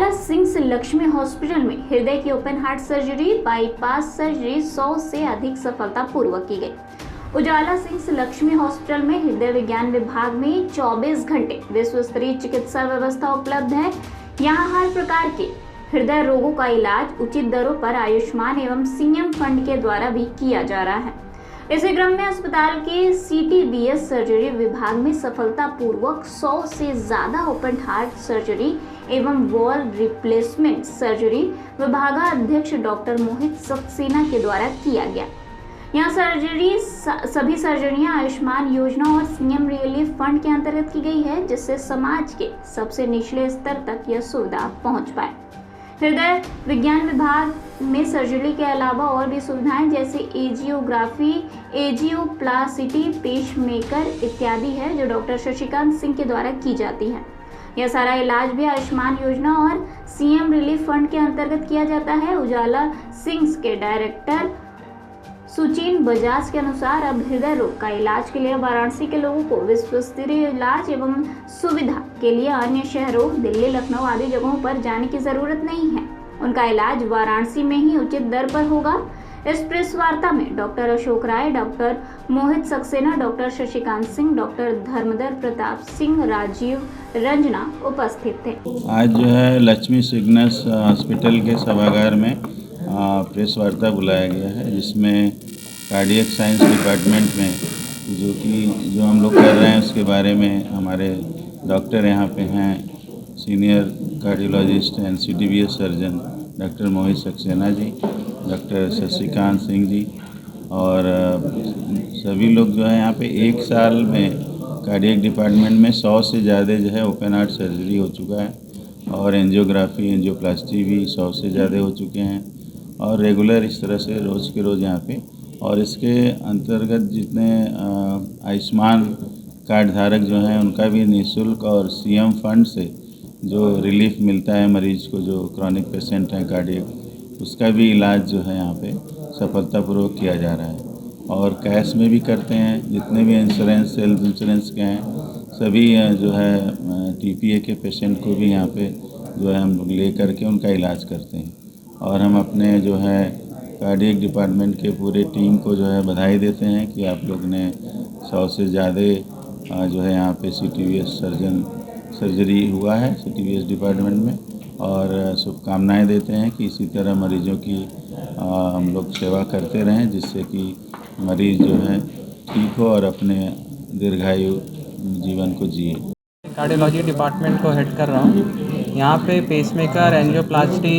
उजाला Singh Lakshmi hospital में हृदय की open heart surgery bypass surgery 100 से अधिक सफलतापूर्वक की गई। उजाला सिंह लक्ष्मी हॉस्पिटल में हृदय विज्ञान विभाग में 24 घंटे विश्व स्तरीय चिकित्सा व्यवस्था उपलब्ध है। यहाँ हर प्रकार के हृदय रोगों का इलाज उचित दरों पर आयुष्मान एवं सीएम फंड के द्वारा भी किया जा रहा है। इसी क्रम में अस्पताल के सीटीबीएस सर्जरी विभाग में सफलतापूर्वक 100 से ज्यादा ओपन हार्ट सर्जरी एवं वॉल रिप्लेसमेंट सर्जरी विभागाध्यक्ष डॉक्टर मोहित सक्सेना के द्वारा किया गया। यहाँ सभी सर्जरियां आयुष्मान योजना और सीएम रिलीफ फंड के अंतर्गत की गई है, जिससे समाज के सबसे निचले स्तर तक यह सुविधा पहुंच पाए। हृदय विज्ञान विभाग में सर्जरी के अलावा और भी सुविधाएं जैसे एजियोग्राफी, एजियोप्लास्टी, पेसमेकर इत्यादि है जो डॉक्टर शशिकांत सिंह के द्वारा की जाती है। यह सारा इलाज भी आयुष्मान योजना और सीएम रिलीफ फंड के अंतर्गत किया जाता है। उजाला सिंह के डायरेक्टर सुचिन बजाज के अनुसार अब हृदय रोग का इलाज के लिए वाराणसी के लोगों को विश्व स्तरीय इलाज एवं सुविधा के लिए अन्य शहरों दिल्ली, लखनऊ आदि जगहों पर जाने की जरूरत नहीं है। उनका इलाज वाराणसी में ही उचित दर पर होगा। इस प्रेस वार्ता में डॉक्टर अशोक राय, doctor Mohit Saxena, doctor Shashikant Singh, doctor धर्मदर Pratap Singh, Rajiv Ranjana उपस्थित थे। आज जो है लक्ष्मी सिग्नस हॉस्पिटल के सभागार में प्रेस वार्ता बुलाया गया है, जिसमें कार्डियक साइंस डिपार्टमेंट में जो हम लोग कर रहे हैं उसके बारे में हमारे डॉक्टर यहाँ पे हैं, senior cardiologist and CTVS surgeon doctor Mohit Saxena ji, doctor Shashikant Singh ji और सभी लोग जो है यहाँ पे एक साल में कार्डियक डिपार्टमेंट में 100 से ज़्यादा जो है ओपन हार्ट सर्जरी हो चुका है और एंजियोग्राफी, एंजियोप्लास्टी भी 100 से ज़्यादा हो चुके हैं और रेगुलर इस तरह से रोज़ के रोज़ यहाँ पे। और इसके अंतर्गत जितने आयुष्मान कार्ड धारक जो हैं उनका भी निःशुल्क और सीएम फंड से जो रिलीफ मिलता है मरीज को, जो क्रॉनिक पेशेंट हैं कार्डियक, उसका भी इलाज जो है यहाँ पे सफलतापूर्वक किया जा रहा है। और कैश में भी करते हैं, जितने भी इंश्योरेंस, हेल्थ इंश्योरेंस के हैं सभी जो है टीपीए के पेशेंट को भी यहाँ पे जो है हम लोग ले करके उनका इलाज करते हैं। और हम अपने जो है कार्डियक डिपार्टमेंट के पूरे टीम को जो है बधाई देते हैं कि आप लोग ने 100 से ज़्यादा जो है यहाँ पे सीटीबीएस सर्जरी हुआ है सीटीबीएस डिपार्टमेंट में, और शुभकामनाएं देते हैं कि इसी तरह मरीजों की हम लोग सेवा करते रहें, जिससे कि मरीज जो है ठीक हो और अपने दीर्घायु जीवन को जिए। कार्डियोलॉजी डिपार्टमेंट को हेड कर रहा हूँ। यहाँ पे पेसमेकर, एंजियोप्लास्टी,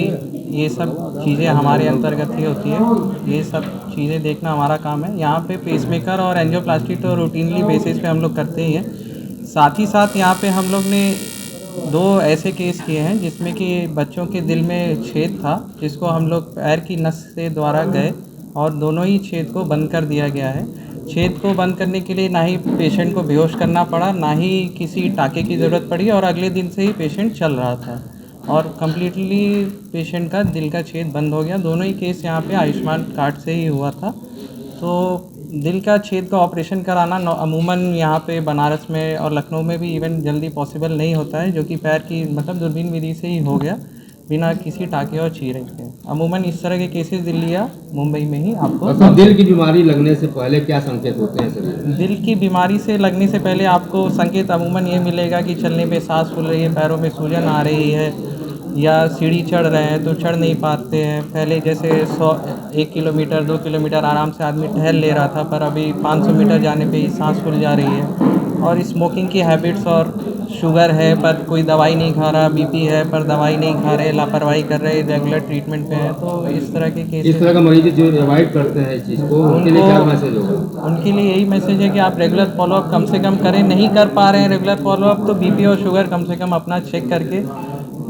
ये सब चीज़ें हमारे अंतर्गत ही होती है। ये सब चीज़ें देखना हमारा काम है। यहाँ पे पेसमेकर और एंजियोप्लास्टी तो रूटीनली बेसिस पे हम लोग करते ही हैं। साथ ही साथ यहाँ पे हम लोग ने 2 ऐसे केस किए हैं जिसमें कि बच्चों के दिल में छेद था, जिसको हम लोग पैर की नस से द्वारा गए और दोनों ही छेद को बंद कर दिया गया है। छेद को बंद करने के लिए ना ही पेशेंट को बेहोश करना पड़ा, ना ही किसी टाँके की ज़रूरत पड़ी और अगले दिन से ही पेशेंट चल रहा था और कम्प्लीटली पेशेंट का दिल का छेद बंद हो गया। दोनों ही केस यहाँ पे आयुष्मान कार्ड से ही हुआ था। तो दिल का छेद का ऑपरेशन कराना अमूमन यहाँ पे बनारस में और लखनऊ में भी इवन जल्दी पॉसिबल नहीं होता है, जो कि पैर की मतलब दूरबीन विधि से ही हो गया बिना किसी टाँके और चीरे के। अमूमन इस तरह के केसेस दिल्ली या मुंबई में ही आपको। तो दिल की बीमारी लगने से पहले क्या संकेत होते हैं शरीर? दिल की बीमारी से लगने से पहले आपको संकेत अमूमन ये मिलेगा कि चलने पे सांस फूल रही है, पैरों में सूजन आ रही है, या सीढ़ी चढ़ रहे हैं तो चढ़ नहीं पाते हैं। पहले जैसे 1 किलोमीटर 2 किलोमीटर आराम से आदमी टहल ले रहा था, पर अभी 500 मीटर जाने पे ही सांस फूल जा रही है। और स्मोकिंग की हैबिट्स और शुगर है पर कोई दवाई नहीं खा रहा, बीपी है पर दवाई नहीं खा रहे, लापरवाही कर रहे, रेगुलर ट्रीटमेंट पे है। तो इस तरह के केस, इस तरह का मरीज जो अवॉइड करते हैं इस चीज़ को, उनके लिए क्या मैसेज होगा? उनके लिए यही मैसेज है कि आप रेगुलर फॉलोअप कम से कम करें। नहीं कर पा रहे हैं रेगुलर फॉलोअप तो बीपी और शुगर कम से कम अपना चेक करके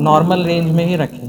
नॉर्मल रेंज में ही रखें।